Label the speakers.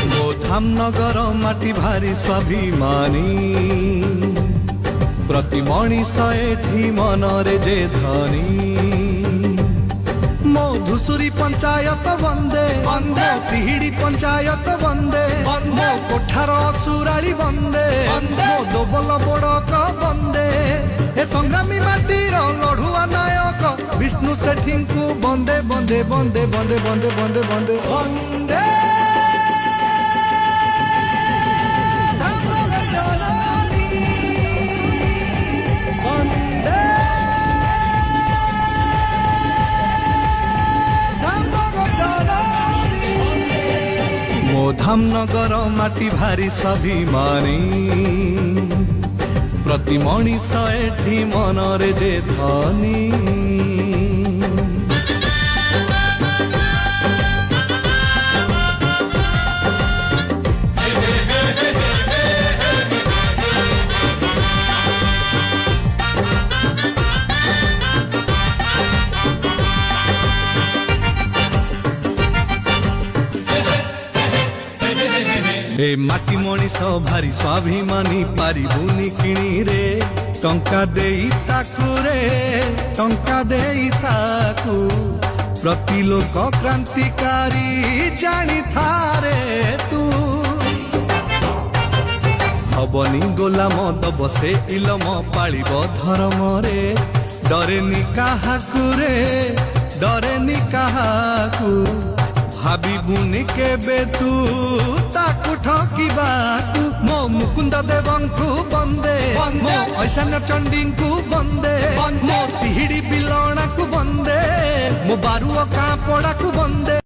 Speaker 1: ମୋ ଧାମନଗର ମାଟି ଭାରି ସ୍ୱାଭିମାନୀ, प्रति मनीष एठी मनरे जे धनी। मो धुसुरी पंचायत बंदे बंदे, तिहिड़ी पंचायत बंदे मो कोठार सुराली बंदे मो दोबल बड़क बंदे। ए संग्रामी माटीर लढ़ुआ नायक विष्णु सेठी को बंदे बंदे बंदे बंदे बंदे बंदे बंदे बंदे। मो धामनगर माटी भारी स्वाभिमानी, प्रति मनीष एठी मनरे जे धनी। ए माटी मनीष भारी स्वाभिमानी, पारिबुनी किणी रे टंका देई ताकू रे टंका देई ताकू। प्रति लोक क्रांतिकारी जानी थारे तू, हबनी गोलाम दब से इलम पालिब धर्म रे। डरेनी काहाकू रे डरेनी काहाकू, भाविबुनि केबे तू ताकू ठकिबाकू। मो मुकुंद देवंकु बंदे मो ऐशान्य चंडींकु बंदे मो तिहिड़ी बिलणाकु बंदे मो बारुआ कापड़ाकु बंदे।